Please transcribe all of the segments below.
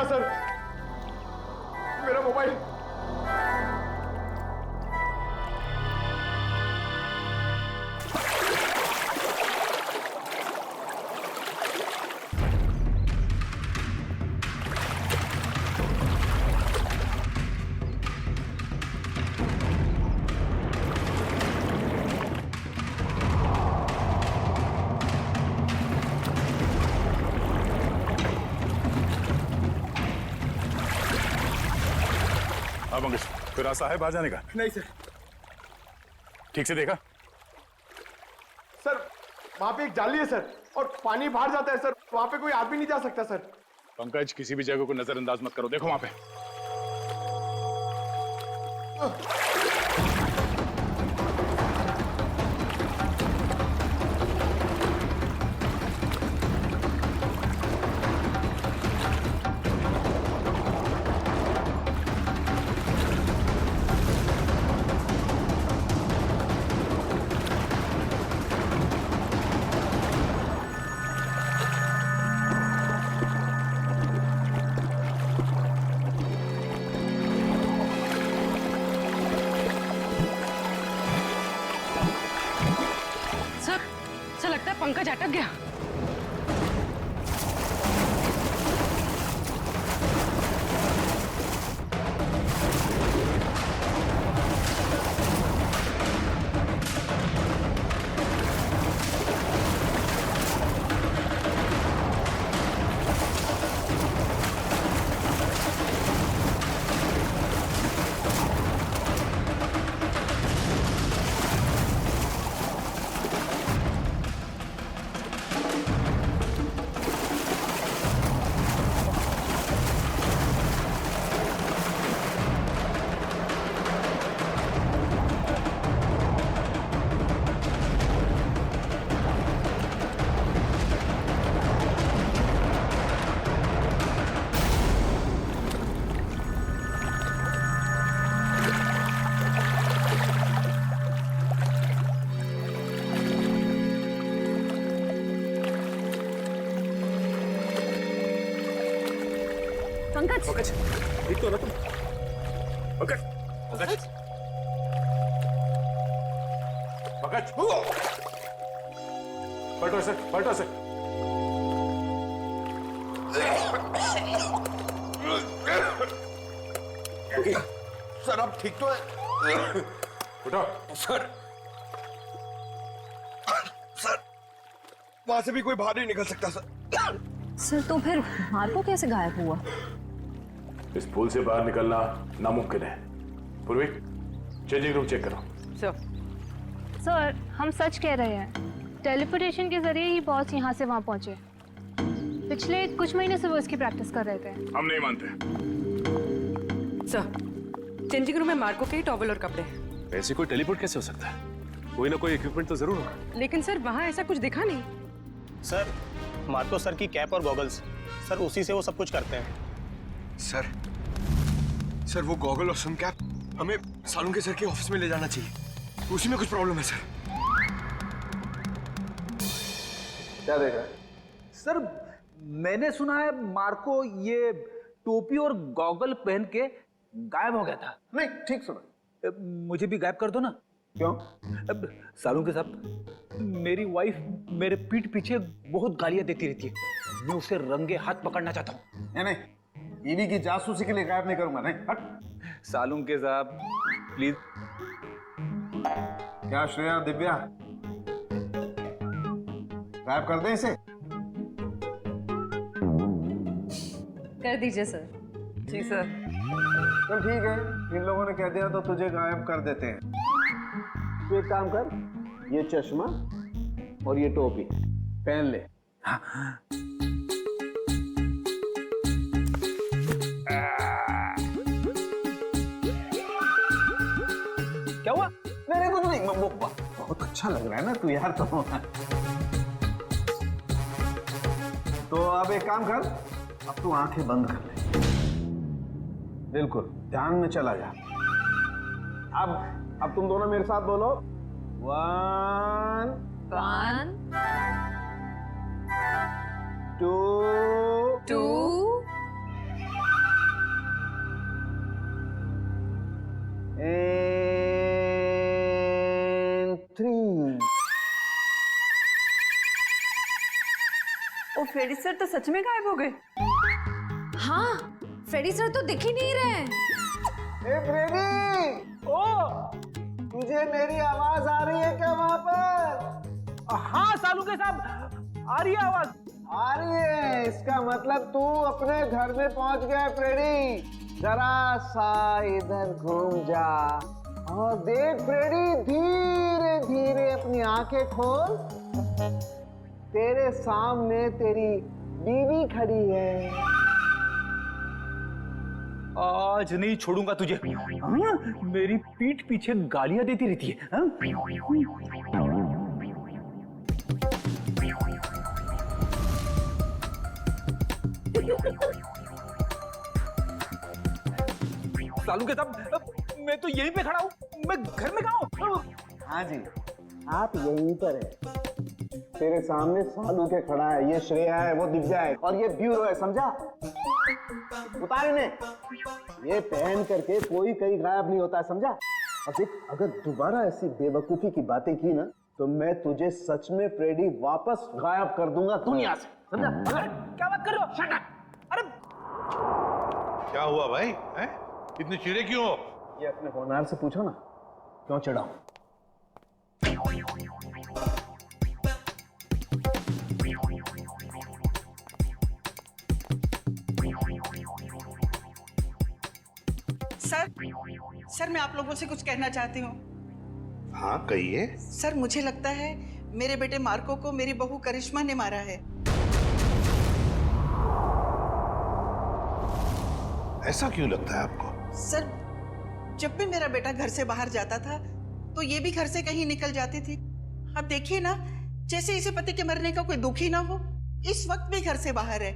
गया सर, मेरा मोबाइल। हाँ मंगेश, कोई रास्ता है बाहर जाने का? नहीं सर। ठीक से देखा? सर वहां पे एक जाली है सर, और पानी बाहर जाता है सर, वहां पे कोई आदमी नहीं जा सकता सर। पंकज, किसी भी जगह को नजरअंदाज मत करो, देखो वहां पे। सर लगता है पंकज अटक गया। पंकज, पंकज, ठीक तो ना तुम? पंकज, पंकज, पंकज, पलटो से, पलटो से। सर अब ठीक तो है? उठो। सर वहां से भी कोई बाहर नहीं निकल सकता सर। सर तो फिर मार्को कैसे गायब हुआ? इस पुल से बाहर निकलना नामुमकिन है। पूर्वी, चेंजिंग रूम चेक करो। सर हम सच कह रहे हैं, टेलीपोर्टेशन के जरिए ही बॉस यहाँ से वहाँ पहुँचे। पिछले कुछ महीने से वो इसकी प्रैक्टिस कर रहे थे। हम नहीं मानते। सर चेंजिंग रूम में मार्को के टॉवल और कपड़े। ऐसे कोई टेलीपोर्ट कैसे हो सकता है? कोई ना कोई इक्विपमेंट तो जरूर होगा। लेकिन सर वहाँ ऐसा कुछ दिखा नहीं। सर मार्को सर की कैप और गॉगल्स, सर उसी से वो सब कुछ करते हैं। सर वो गॉगल और सन कैप हमें सालुंके सर के ऑफिस में ले जाना चाहिए, उसी में कुछ प्रॉब्लम है सर। क्या देख रहा है? सर मैंने सुना है मार्को ये टोपी और गॉगल पहन के गायब हो गया था। नहीं, ठीक सुना। मुझे भी गायब कर दो ना। क्यों? सालुंके साहब, मेरी वाइफ मेरे पीठ पीछे बहुत गालियां देती रहती है, मैं उसे रंगे हाथ पकड़ना चाहता हूँ। नहीं, बीवी की जासूसी के लिए गायब नहीं करूंगा। नहीं, हट। सालुंके साहब प्लीज। क्या श्रेया, दिव्या, गायब कर दें इसे? कर दीजिए सर। जी सर। चल ठीक है, इन लोगों ने कह दिया तो तुझे गायब कर देते हैं। तू एक काम कर, ये चश्मा और ये टोपी पहन ले। क्या हुआ? नहीं कुछ नहीं, बहुत अच्छा लग रहा है ना तू यार। तो अब एक काम कर, अब तू आंखें बंद कर ले, बिल्कुल ध्यान में चला जा। अब तुम दोनों मेरे साथ बोलो, 1 2 2 3। ओ फ्रेडी सर तो सच में गायब हो गए। हाँ, फ्रेडी सर तो दिख ही नहीं रहे। ए फ्रेडी, ओ तुझे मेरी आवाज आ रही है क्या वहां पर? हाँ सालू के साहब, आ रही है आवाज। आ रही है, इसका मतलब तू अपने घर में पहुंच गया फ्रेडी। जरा सा इधर घूम जा और देख फ्रेडी, धीरे धीरे अपनी आंखें खोल। तेरे सामने तेरी बीवी खड़ी है। आज नहीं छोड़ूंगा तुझे। हाँ? मेरी पीठ पीछे गालियां देती रहती है। हाँ? सालू के साहब, मैं तो यहीं पे खड़ा हूँ, मैं घर में कहाँ हूँ? हाँ जी, आप यहीं पर है। तेरे सामने सालू के खड़ा है, ये श्रेया है, वो दिव्या है और ये ब्यूरो है, समझा? उतार इन्हें। ये पहन करके कोई कहीं गायब नहीं होता है, समझा? और देख, अगर दोबारा ऐसी बेवकूफी की बातें की ना तो मैं तुझे सच में फ्रेडी वापस गायब कर दूंगा दुनिया से, समझा? क्या बात कर रहे हो? Shut up! अरे क्या हुआ भाई? हैं? इतने चिड़े क्यों हो? ये अपने होनहार से पूछो ना, क्यों चिढ़ा? सर मैं आप लोगों से कुछ कहना चाहती हूँ। हाँ कहिए। सर मुझे लगता है मेरे बेटे मार्को को मेरी बहू करिश्मा ने मारा है। ऐसा क्यों लगता है आपको? सर जब भी मेरा बेटा घर से बाहर जाता था तो ये भी घर से कहीं निकल जाती थी। अब देखिए ना, जैसे इसे पति के मरने का कोई दुख ही ना हो, इस वक्त भी घर से बाहर है।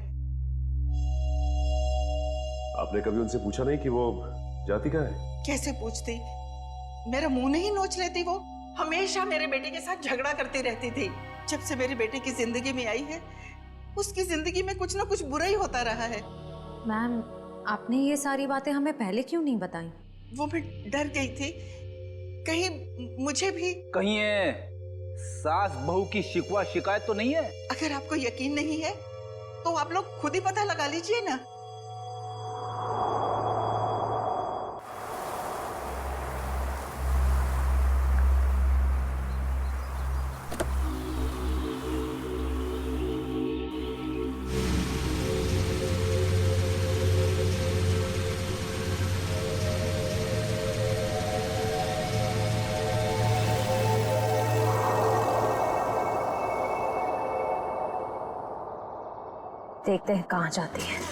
आपने कभी उनसे पूछा नहीं कि वो जाती कहाँ है? कैसे पूछती, मेरा मुंह नहीं नोच लेती। वो हमेशा मेरे बेटे के साथ झगड़ा करती रहती थी। जब से मेरे बेटे की जिंदगी में आई है, उसकी जिंदगी में कुछ ना कुछ बुरा ही होता रहा है। मैम, आपने ये सारी बातें हमें पहले क्यों नहीं बताई? वो मैं डर गई थी, कहीं मुझे भी। कहीं है सास बहू की शिकवा शिकायत तो नहीं है? अगर आपको यकीन नहीं है तो आप लोग खुद ही पता लगा लीजिए ना। देखते हैं कहाँ जाती है।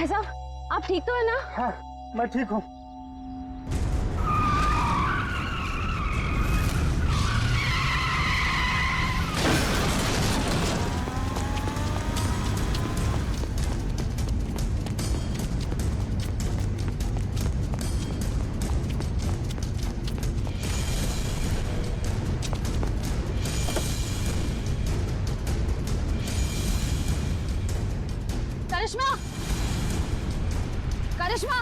भाई साहब आप ठीक तो है ना? हाँ मैं ठीक हूँ। करिश्मा, करिश्मा,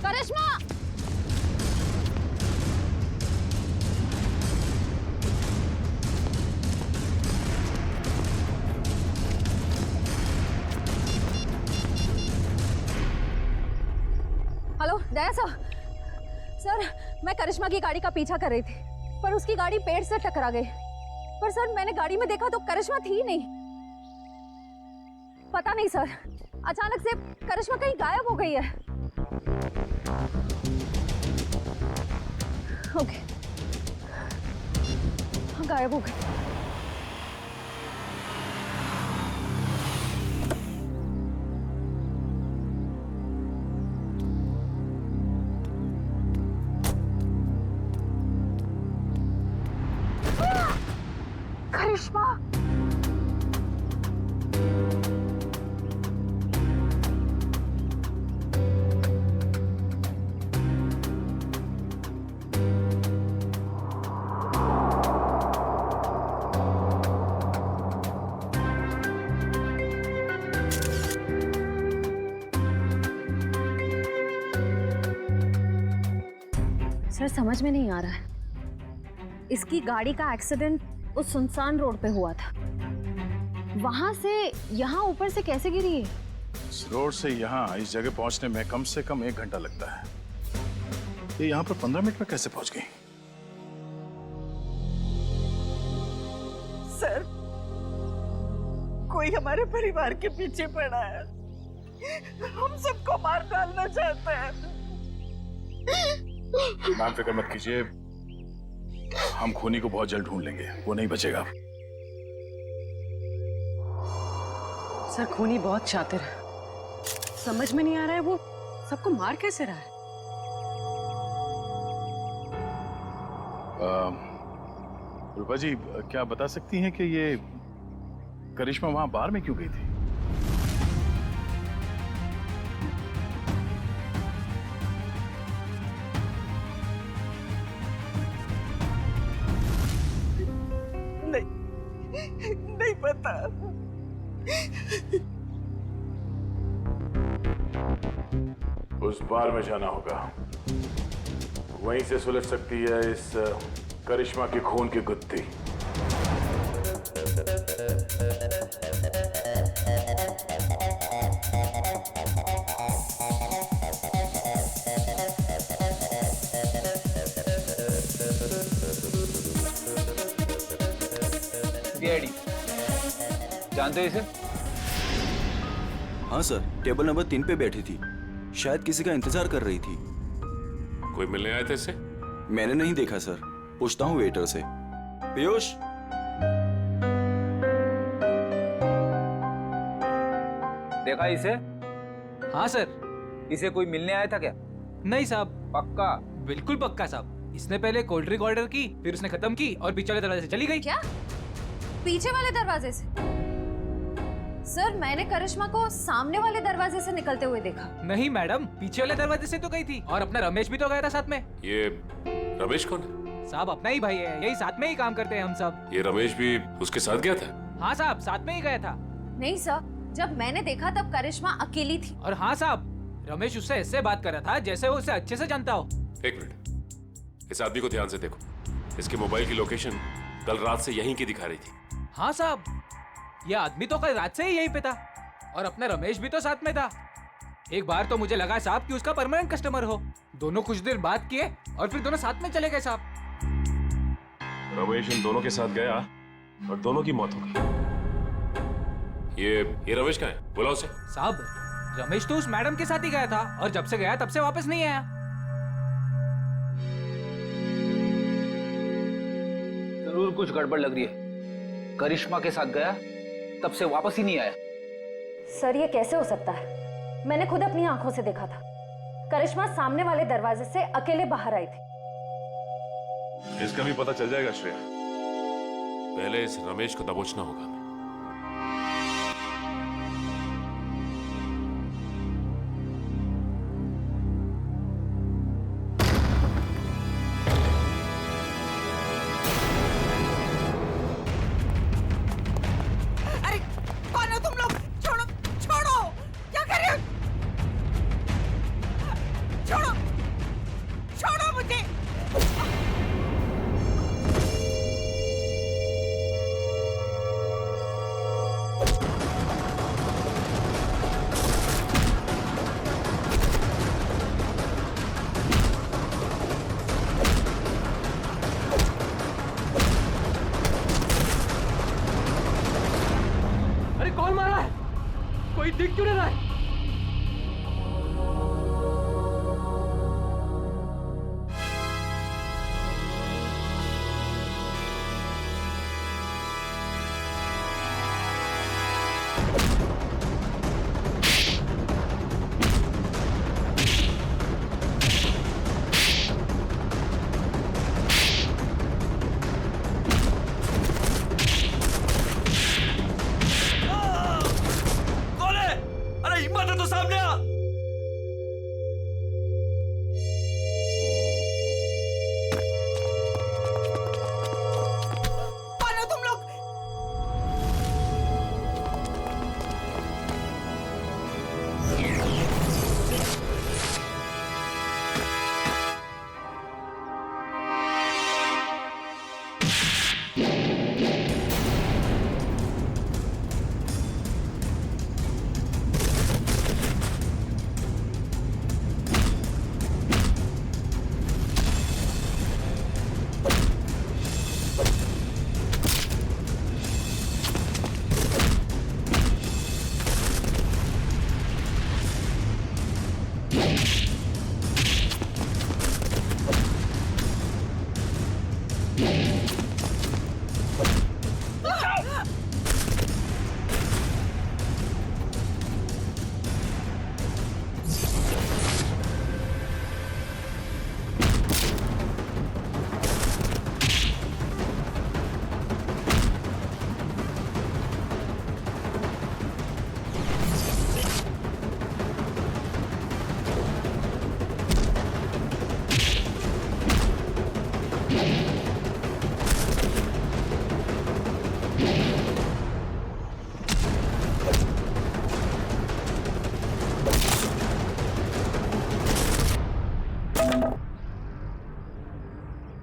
करिश्मा। हेलो दया सर, मैं करिश्मा की गाड़ी का पीछा कर रही थी पर उसकी गाड़ी पेड़ से टकरा गई। पर सर मैंने गाड़ी में देखा तो करिश्मा थी नहीं। पता नहीं सर, अचानक से करिश्मा कहीं गायब हो गई है। ओके, हाँ गायब हो गई। करिश्मा, सर समझ में नहीं आ रहा है, इसकी गाड़ी का एक्सीडेंट उस सुनसान रोड पे हुआ था, वहां से यहाँ ऊपर से कैसे गिरी है? इस रोड से यहाँ इस जगह पहुंचने में कम से कम 1 घंटा लगता है। ये यहाँ पर 15 मिनट में कैसे पहुंच गई? सर कोई हमारे परिवार के पीछे पड़ा है, हम सबको मार डालना चाहता है। मैम फिक्र मत कीजिए, हम खूनी को बहुत जल्द ढूंढ लेंगे, वो नहीं बचेगा। सर खूनी बहुत शातिर है, समझ में नहीं आ रहा है वो सबको मार कैसे रहा है। रूपा जी क्या बता सकती हैं कि ये करिश्मा वहां बार में क्यों गई थी? नहीं पता। उस बार में जाना होगा, वहीं से सुलझ सकती है इस करिश्मा की खून की गुत्थी। डैडी जानते हो इसे? हाँ सर, टेबल नंबर 3 पे बैठी थी, शायद किसी का इंतजार कर रही थी। कोई मिलने आए थे इससे? मैंने नहीं देखा सर, पूछता हूँ वेटर से। पीयूष, देखा इसे? हाँ सर, इसे कोई मिलने आया था क्या? नहीं साहब। पक्का? बिल्कुल पक्का साहब। इसने पहले कोल्ड ड्रिंक ऑर्डर की, फिर उसने खत्म की और पीछे वाले दरवाजे से चली गई। क्या? पीछे वाले दरवाजे से? सर मैंने करिश्मा को सामने वाले दरवाजे से निकलते हुए देखा। नहीं मैडम, पीछे वाले दरवाजे से तो गई थी, और अपना रमेश भी तो गया था साथ में। ये रमेश कौन है? साहब अपना ही भाई है, यही साथ में ही काम करते हैं हम सब। ये रमेश भी उसके साथ गया था? हाँ साहब, साथ में ही गया था। नहीं सर, जब मैंने देखा तब करिश्मा अकेली थी। और हाँ साहब, रमेश उससे ऐसे बात कर रहा था जैसे वो उसे अच्छे से जानता हो। 1 मिनट, इस आदमी को ध्यान से देखो, इसके मोबाइल की लोकेशन कल रात से यहीं की दिखा रही थी। हाँ साहब, ये आदमी तो कल रात से ही यहीं पे था, और अपना रमेश भी तो साथ में था। एक बार तो मुझे लगा साहब कि उसका परमानेंट कस्टमर हो। दोनों कुछ देर बात किए और फिर दोनों साथ में चले गए साहब। रमेश इन दोनों के साथ गया और दोनों की मौत हो गई। ये रमेश कहाँ है? बुलाओ उसे। साहब रमेश तो उस मैडम के साथ ही गया था, और जब से गया तब से वापस नहीं आया। जरूर कुछ गड़बड़ लग रही है। करिश्मा के साथ गया तब से वापस ही नहीं आया। सर ये कैसे हो सकता है? मैंने खुद अपनी आंखों से देखा था। करिश्मा सामने वाले दरवाजे से अकेले बाहर आई थी। इसका भी पता चल जाएगा श्रेया। पहले इस रमेश को दबोचना होगा। अरे कौन हो तुम लोग? छोड़ो छोड़ो, क्या कर रहे हो? छोड़ो छोड़ो मुझे। अरे कौन मारा है? कोई दिख क्यों नहीं रहा है? अरे हिम्मत है तो सामने आ। कौन हो तुम लोग?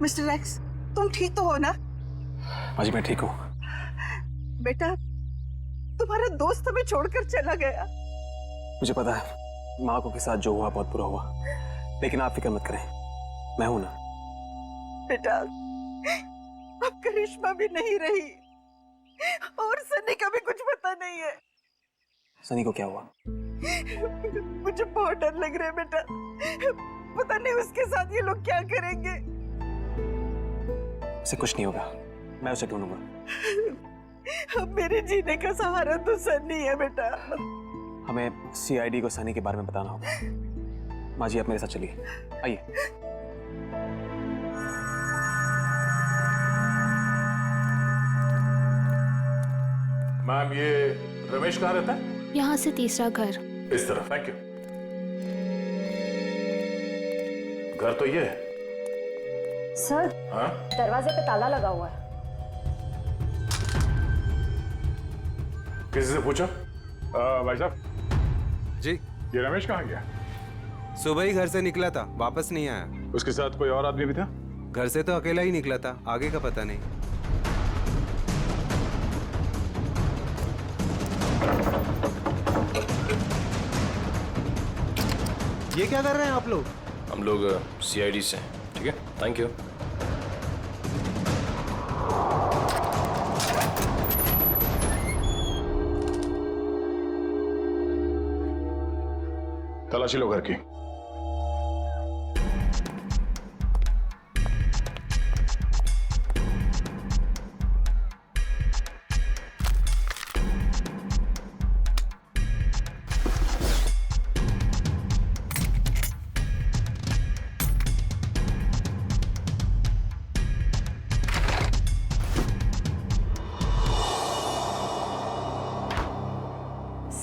मिस्टर एक्स, तुम ठीक तो हो ना? माँ जी मैं ठीक हूँ। बेटा, तुम्हारा दोस्त हमें छोड़कर चला गया। मुझे पता है माँ को के साथ जो हुआ बहुत बुरा हुआ, लेकिन आप फिक्र मत करें, मैं हूं ना। बेटा, अब करिश्मा भी नहीं रही और सनी का भी कुछ पता नहीं है। सनी को क्या हुआ? मुझे बहुत डर लग रहा है बेटा, पता नहीं उसके साथ ये लोग क्या करेंगे। उसे कुछ नहीं होगा, मैं उसे ढूंढूंगा। अब मेरे जीने का सहारा तो सनी है बेटा। हमें सीआईडी को सनी के बारे में बताना होगा। माँ जी आप मेरे साथ चलिए, आइए। मैम ये रमेश कहाँ रहता है? यहाँ से तीसरा घर। इस तरफ। Thank you. घर तो ये है। सर हाँ? दरवाजे पे ताला लगा हुआ है। किसी से पूछा? भाई साहब जी ये रमेश कहाँ गया? सुबह ही घर से निकला था, वापस नहीं आया। उसके साथ कोई और आदमी भी था? घर से तो अकेला ही निकला था, आगे का पता नहीं। ये क्या कर रहे हैं आप लोग? हम लोग सीआईडी से हैं। ठीक है, थैंक यू। तलाशी लो घर की।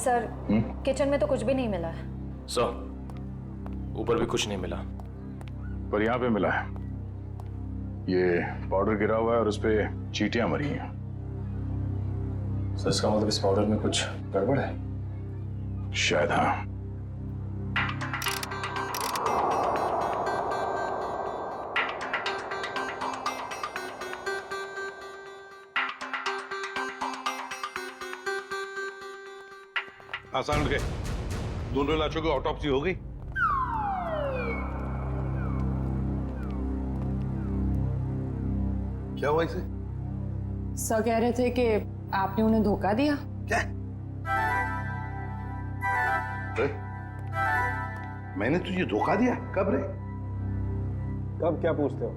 सर किचन में तो कुछ भी नहीं मिला है। सर ऊपर भी कुछ नहीं मिला, पर यहाँ पे मिला है। ये पाउडर गिरा हुआ है और उस पे चींटियां मरी हैं। सर इसका मतलब इस पाउडर में कुछ गड़बड़ है? शायद हाँ। आसान उठ गए, दोनों लाशों की ऑटोप्सी हो गई। क्या हुआ इसे? सर कह रहे थे कि आपने उन्हें धोखा दिया। क्या? रे? मैंने तुझे धोखा दिया? कब रे? कब क्या पूछते हो?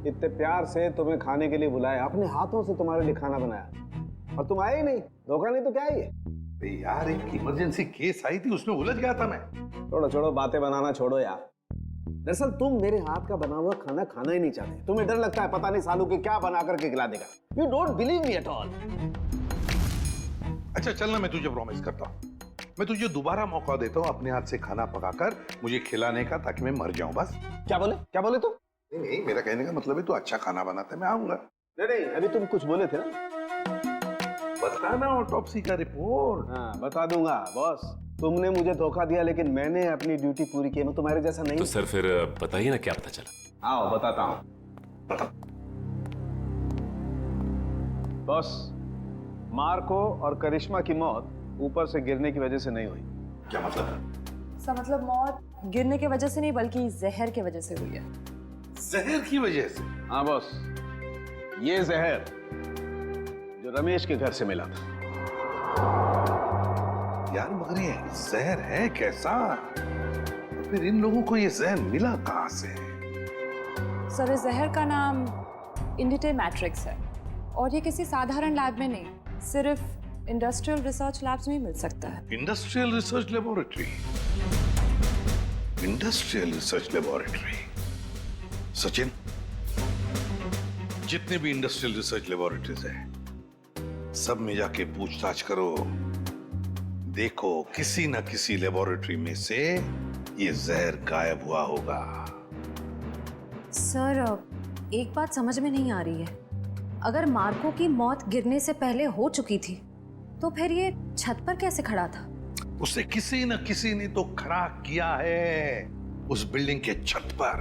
इतने प्यार से तुम्हें खाने के लिए बुलाया, अपने हाथों से तुम्हारे लिए खाना बनाया और तुम आए ही नहीं। धोखा नहीं तो क्या ही है? यार एक इमरजेंसी केस आई थी, उसमें उलझ गया था मैं। छोड़ो छोड़ो, बातें बनाना छोड़ो यार। दरअसल तुम मेरे हाथ का बना हुआ खाना खाना ही नहीं चाहते। तुम्हें डर लगता है पता नहीं सालू के क्या बना करके खिला देगा। You don't believe me at all. अच्छा चल ना, मैं तुझे प्रॉमिस करता हूँ, मैं तुझे दोबारा मौका देता हूँ अपने हाथ से खाना पकाकर मुझे खिलाने का, ताकि मैं मर जाऊं बस। क्या बोले तुम? नहीं, मेरा कहने का मतलब है तू अच्छा खाना बनाता है, मैं आऊंगा। नहीं, अभी तुम कुछ बोले थे ना। बताना ऑटोप्सी का रिपोर्ट। हाँ बता दूंगा बॉस। तुमने मुझे धोखा दिया, लेकिन मैंने अपनी ड्यूटी पूरी की। मैं तुम्हारे जैसा नहीं। तो सर फिर बताइए ना क्या पता चला। आओ बताता हूँ। बॉस, मार्को और करिश्मा की मौत ऊपर से गिरने की वजह से नहीं हुई। क्या मतलब? सर मतलब मौत गिरने की वजह से नहीं बल्कि जहर की वजह से हुई है। जहर की वजह से? हाँ बॉस, ये जहर जो रमेश के घर से मिला था। यार मगर ये जहर है कैसा? फिर इन लोगों को ये जहर मिला कहां से? सर इस जहर का नाम इंडिटे मैट्रिक्स है और ये किसी साधारण लैब में नहीं, सिर्फ इंडस्ट्रियल रिसर्च लैब्स में ही मिल सकता है। Industrial research laboratory? Industrial research laboratory? Sachin, जितने भी इंडस्ट्रियल रिसर्च लेबोरेटरीज हैं, सब में जाके पूछताछ करो। देखो किसी न किसी लेबोरेटरी में से ये जहर गायब हुआ होगा। सर एक बात समझ में नहीं आ रही है। अगर मार्को की मौत गिरने से पहले हो चुकी थी तो फिर ये छत पर कैसे खड़ा था? उसे किसी न किसी ने तो खड़ा किया है उस बिल्डिंग के छत पर।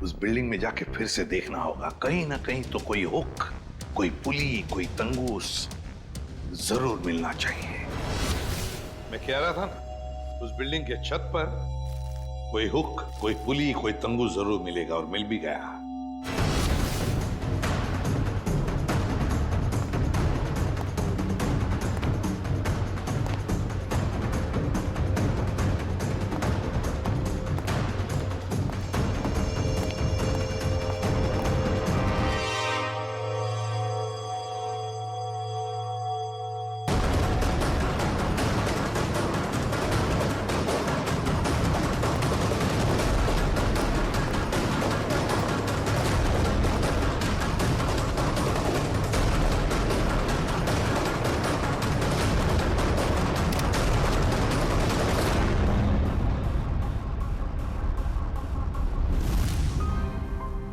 उस बिल्डिंग में जाके फिर से देखना होगा, कहीं ना कहीं तो कोई हुक, कोई पुली, कोई तंगूस जरूर मिलना चाहिए। मैं कह रहा था ना, उस बिल्डिंग के छत पर कोई हुक, कोई पुली, कोई तंगूस जरूर मिलेगा, और मिल भी गया।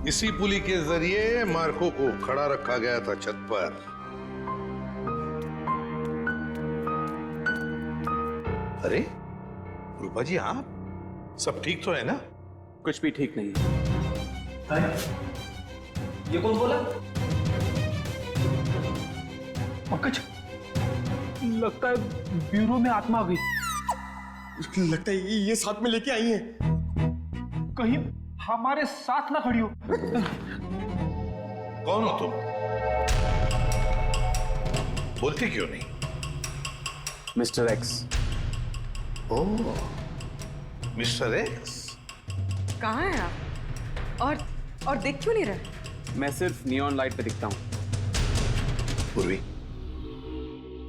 इसी पुली के जरिए मार्को को खड़ा रखा गया था छत पर। अरे रूपा जी, आप सब ठीक तो है ना? कुछ भी ठीक नहीं है। ये कौन बोला? पंकज, लगता है ब्यूरो में आत्मा आ गई। लगता है ये साथ में लेके आई हैं। कहीं हमारे साथ ना खड़ी हो। कौन हो तुम? बोलते क्यों नहीं? Mister X. Oh, mister X. कहाँ हैं आप? और देख क्यों नहीं रहे? मैं सिर्फ नियॉन लाइट पे दिखता हूँ। पूर्वी,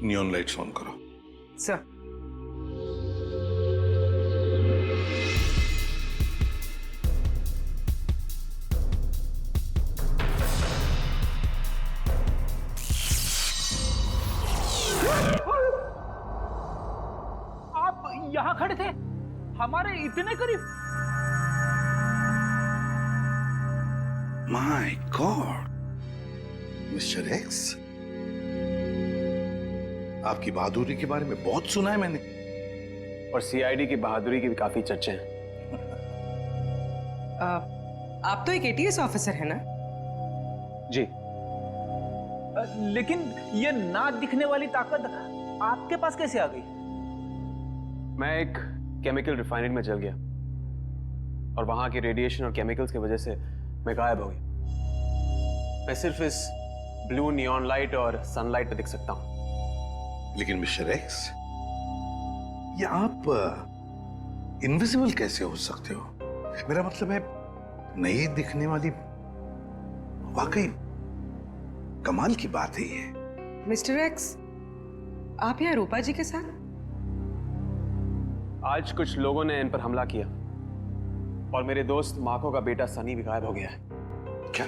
नियॉन लाइट्स ऑन करो। सर इतने करीब। माय गॉड मिस्टर एक्स, आपकी बहादुरी के बारे में बहुत सुना है मैंने, और सीआईडी की बहादुरी की भी काफी चर्चे हैं। आप तो एक एटीएस ऑफिसर है ना? जी। लेकिन ये ना दिखने वाली ताकत आपके पास कैसे आ गई? मैं एक केमिकल रिफाइनरी में जल गया और वहां के रेडिएशन और केमिकल्स की वजह से मैं गायब हो गया। मैं सिर्फ इस ब्लू नियॉन लाइट और सनलाइट पे दिख सकता हूं। लेकिन मिस्टर एक्स, ये आप इनविजिबल कैसे हो सकते हो? मेरा मतलब है नहीं दिखने वाली, वाकई कमाल की बात है ये। मिस्टर एक्स, आप यहाँ रूपा जी के साथ? आज कुछ लोगों ने इन पर हमला किया और मेरे दोस्त माको का बेटा सनी भी गायब हो गया है। क्या?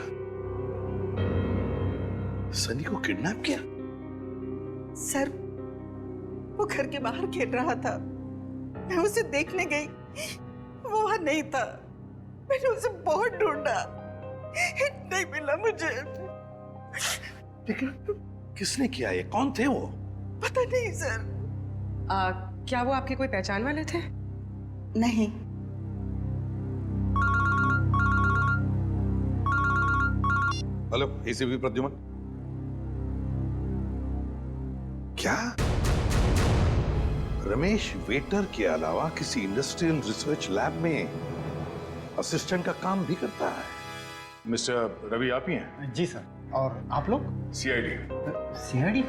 सनी को किडनैप किया? सर, वो घर के बाहर खेल रहा था, मैं उसे देखने गई, वो वहां नहीं था। मैंने उसे बहुत ढूंढा, नहीं मिला मुझे। लेकिन किसने किया ये? कौन थे वो? पता नहीं सर। क्या वो आपके कोई पहचान वाले थे? नहीं। Hello, ACP Pradyuman. क्या रमेश वेटर के अलावा किसी इंडस्ट्रियल रिसर्च लैब में असिस्टेंट का काम भी करता है? मिस्टर रवि आप ही हैं? जी सर। और आप लोग? सीआईडी। सीआईडी?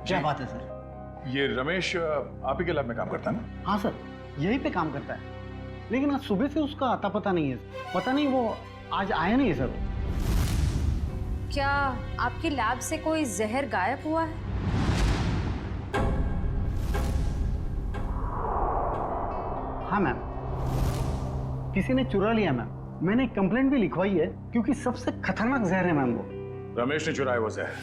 क्या बात है सर? ये रमेश आप ही के लैब में काम करता है ना? हाँ सर, यहीं पे काम करता है, लेकिन आज सुबह से उसका आता पता नहीं है। पता नहीं वो आज आया नहीं है सर। क्या आपकी लैब से कोई जहर गायब हुआ है? हाँ मैम, किसी ने चुरा लिया मैम। मैंने कंप्लेंट भी लिखवाई है क्योंकि सबसे खतरनाक जहर है मैम वो। रमेश ने चुराया वो जहर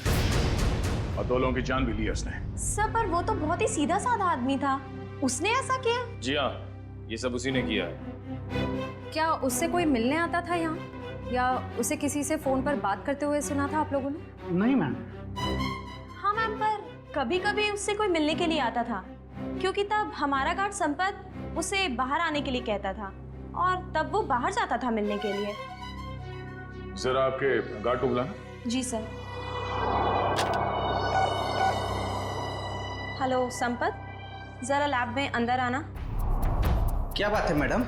और 2 लोगों की जान भी ली है उसने। सर, पर वो तो बहुत ही सीधा साधा आदमी था, उसने ऐसा किया? जी हाँ, ये सब उसी ने किया है। क्या उससे कोई मिलने आता था यहाँ, या उसे किसी से फोन पर बात करते हुए सुना था आप लोगों ने? नहीं मैम। हाँ मैम, पर कभी कभी उससे कोई मिलने के लिए आता था, क्योंकि तब हमारा गार्ड संपत उसे बाहर आने के लिए कहता था और तब वो बाहर जाता था मिलने के लिए। जरा आपके गार्ड को बुलाना। जी सर। हेलो संपत, जरा लैब में अंदर आना। क्या बात है मैडम?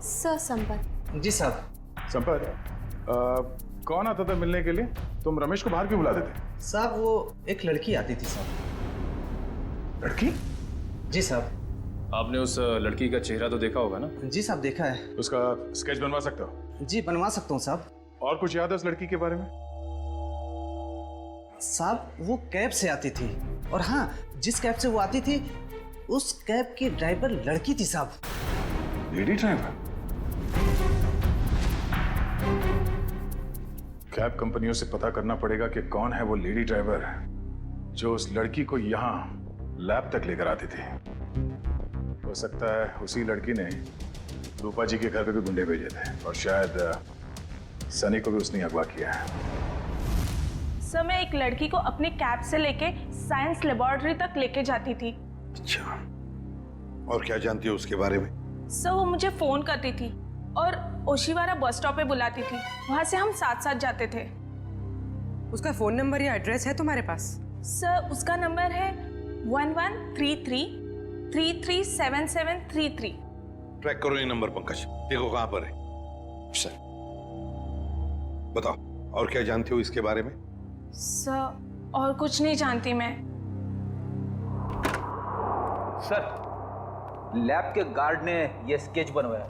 सर संपत। जी साहब। संपत, कौन आता था मिलने के लिए? तुम रमेश को बाहर क्यों बुला देते? साहब वो एक लड़की आती थी साहब। लड़की? जी साहब। आपने उस लड़की का चेहरा तो देखा होगा ना? जी साहब, देखा है। उसका स्केच बनवा सकते हो? जी बनवा सकता हूँ साहब। और कुछ याद है उस लड़की के बारे में? साहब वो कैब से आती थी, और हाँ, जिस कैब से वो आती थी उस कैब की ड्राइवर लड़की थी साहब। Lady driver? कैब कंपनियों से पता करना पड़ेगा कि कौन है वो लेडी ड्राइवर जो उस लड़की को यहाँ लैब तक लेकर आती थी। हो सकता है उसी लड़की ने रूपा जी के घर पे भी गुंडे भेजे थे, और शायद सनी को भी उसने अगवा किया है। सर, मैं एक लड़की को अपने कैब से लेके साइंस लेबोरेटरी तक लेके जाती थी। अच्छा, और क्या जानती हो उसके बारे में? सर, वो मुझे फोन करती थी और ओशिवारा बस स्टॉप पे बुलाती थी, वहां से हम साथ साथ जाते थे। उसका फोन नंबर या एड्रेस है तुम्हारे पास? सर, उसका नंबर है 1133337733। ट्रैक करो ये नंबर पंकज, देखो कहां पर है। सर बताओ, और क्या जानते हो इसके बारे में? सर, और कुछ नहीं जानती मैं। सर, लैब के गार्ड ने ये स्केच बनवाया।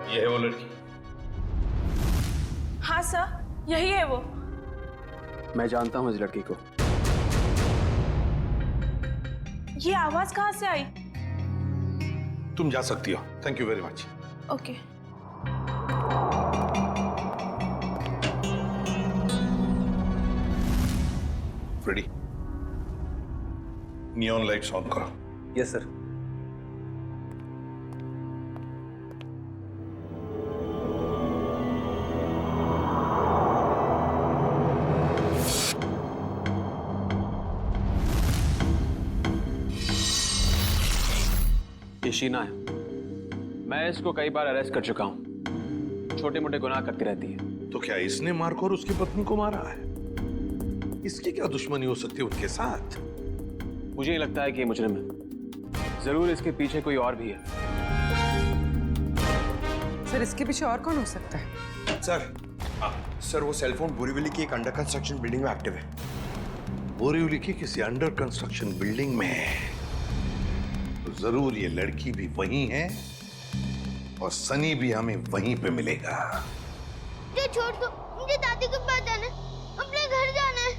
ये है वो लड़की? हाँ सर, यही है वो। मैं जानता हूँ इस लड़की को। ये आवाज कहाँ से आई? तुम जा सकती हो। Thank you very much. Okay. Freddie, neon lights on करो। Yes sir. ये शीना है। मैं इसको कई बार अरेस्ट कर चुका हूं। छोटे मोटे गुनाह करती रहती है। तो क्या इसने मारकर उसकी पत्नी को मारा है? इसकी क्या दुश्मनी हो सकती है उनके साथ? मुझे नहीं लगता है कि ये मुजरिम है। जरूर इसके पीछे कोई और भी है। सर इसके पीछे और कौन हो सकता है? सर वो सेलफोन बोरीवली की एक अंडर कंस्ट्रक्शन बिल्डिंग में एक्टिव है। बोरीवली की किसी अंडर कंस्ट्रक्शन बिल्डिंग में है, तो जरूर ये लड़की भी वहीं है और सनी भी हमें वहीं पे मिलेगा। मुझे छोड़ दो, मुझे दादी के पास जाना है, अपने घर जाना है।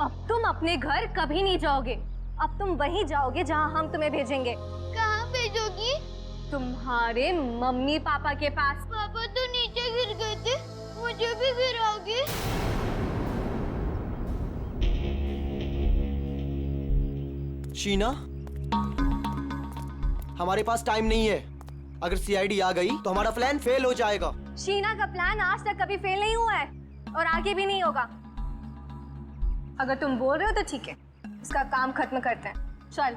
अब तुम अपने घर कभी नहीं जाओगे। अब तुम वहीं जाओगे जहां हम तुम्हें भेजेंगे। कहाँ भेजोगी? तुम्हारे मम्मी पापा के पास। पापा तो नीचे गिर गए थे, मुझे भी गिराओगे? शीना, हमारे पास टाइम नहीं है। अगर सीआईडी आ गई तो हमारा प्लान फेल हो जाएगा। शीना का प्लान आज तक कभी फेल नहीं हुआ है और आगे भी नहीं होगा। अगर तुम बोल रहे हो तो ठीक है, इसका काम खत्म करते हैं। चल।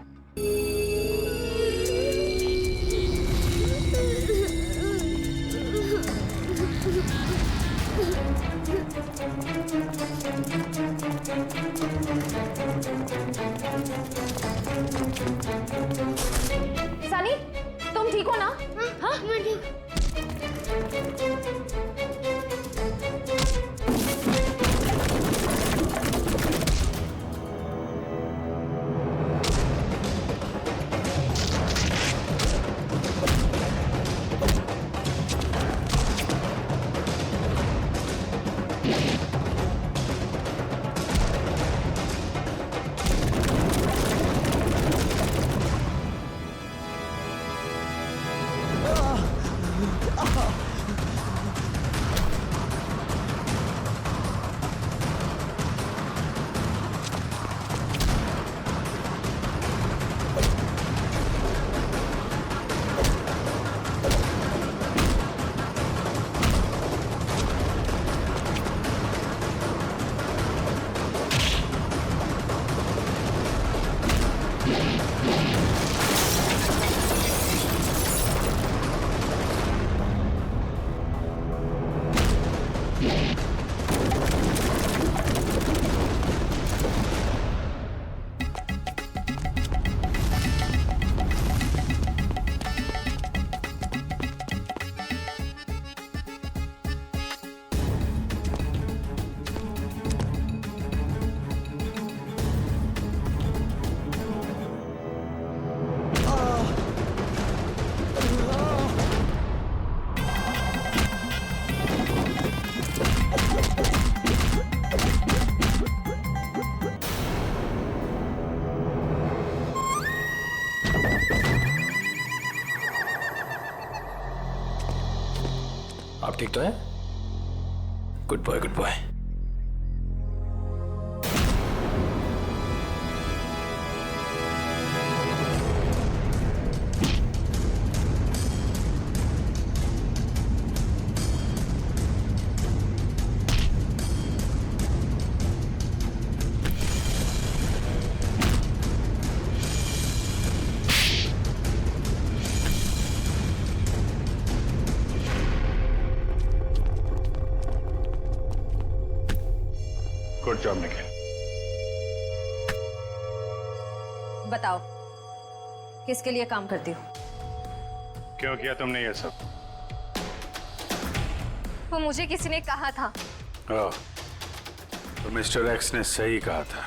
सनी, तुम ठीक हो ना? हाँ, मैं ठीक। आप ठीक तो हैं? Good boy, good boy. Good job Nikhil. बताओ, किसके लिए काम करती हो? क्यों किया तुमने ये सब? वो मुझे किसी ने कहा था। तो मिस्टर एक्स ने सही कहा था।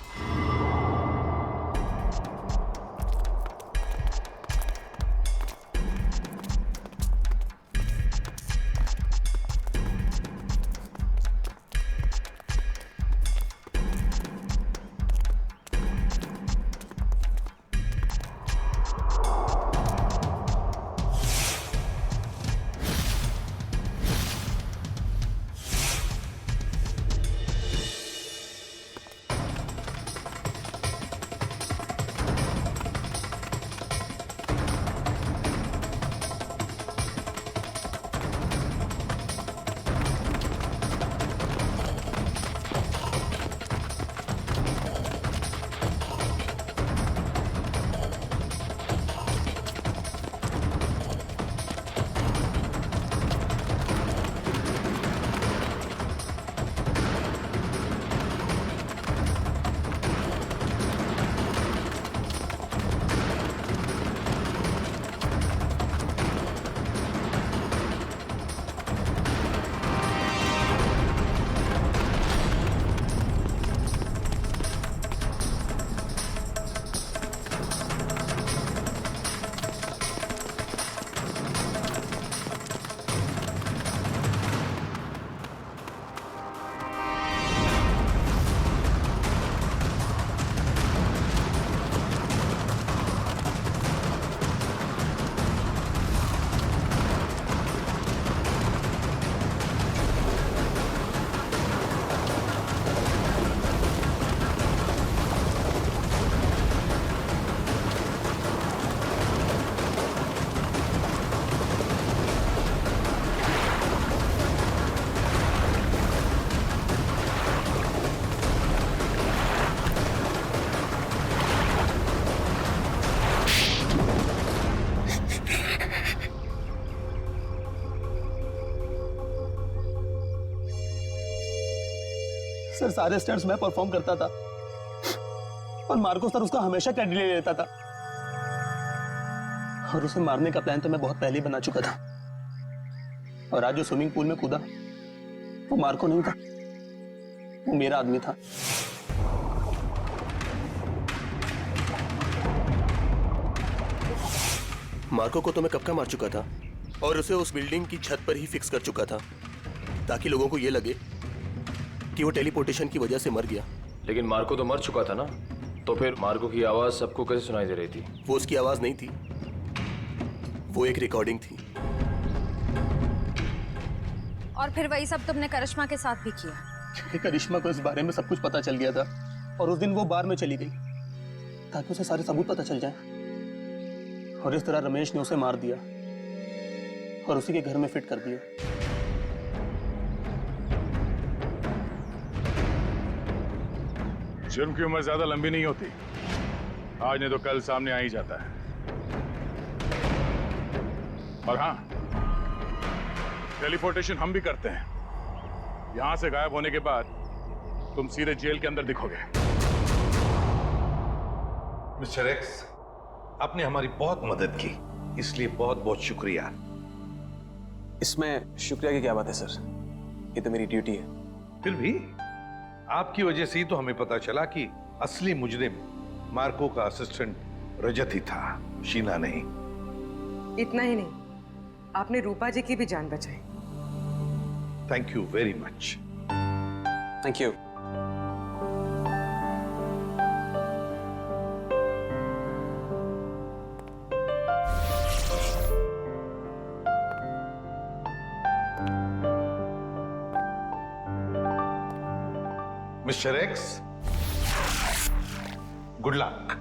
सर सारे स्टंट्स मैं परफॉर्म करता था और मार्को सर उसका हमेशा क्रेडिट ले लेता था। और उसे मारने का प्लान तो मैं बहुत पहले ही बना चुका था। और आज जो स्विमिंग पूल में कूदा वो मार्को नहीं था, वो मेरा आदमी था। मार्को को तो मैं कब का मार चुका था और उसे उस बिल्डिंग की छत पर ही फिक्स कर चुका था ताकि लोगों को यह लगे कि वो टेलीपोर्टेशन की वजह से मर गया। लेकिन मार्को तो मर चुका था ना, तो फिर मार्को की आवाज सबको कैसे सुनाई दे रही थी? वो उसकी आवाज नहीं थी, वो एक रिकॉर्डिंग थी। और फिर वही सब तुमने करिश्मा के साथ भी किया? क्योंकि करिश्मा को इस बारे में सब कुछ पता चल गया था और उस दिन वो बार में चली गई ताकि उसे सारे सबूत पता चल जाए। और इस तरह रमेश ने उसे मार दिया और उसी के घर में फिट कर दिया। जुर्म की उम्र ज्यादा लंबी नहीं होती, आज नहीं तो कल सामने आ ही जाता है। और हाँ, टेलीपोर्टेशन हम भी करते हैं। यहां से गायब होने के बाद तुम सीधे जेल के अंदर दिखोगे। मिस्टर एक्स, आपने हमारी बहुत मदद की, इसलिए बहुत बहुत शुक्रिया। इसमें शुक्रिया की क्या बात है सर, ये तो मेरी ड्यूटी है। फिर भी आपकी वजह से ही तो हमें पता चला कि असली मुजरिम मार्को का असिस्टेंट रजत ही था, शीना नहीं। इतना ही नहीं, आपने रूपा जी की भी जान बचाई। Thank you very much. Thank you. Mister x, good luck.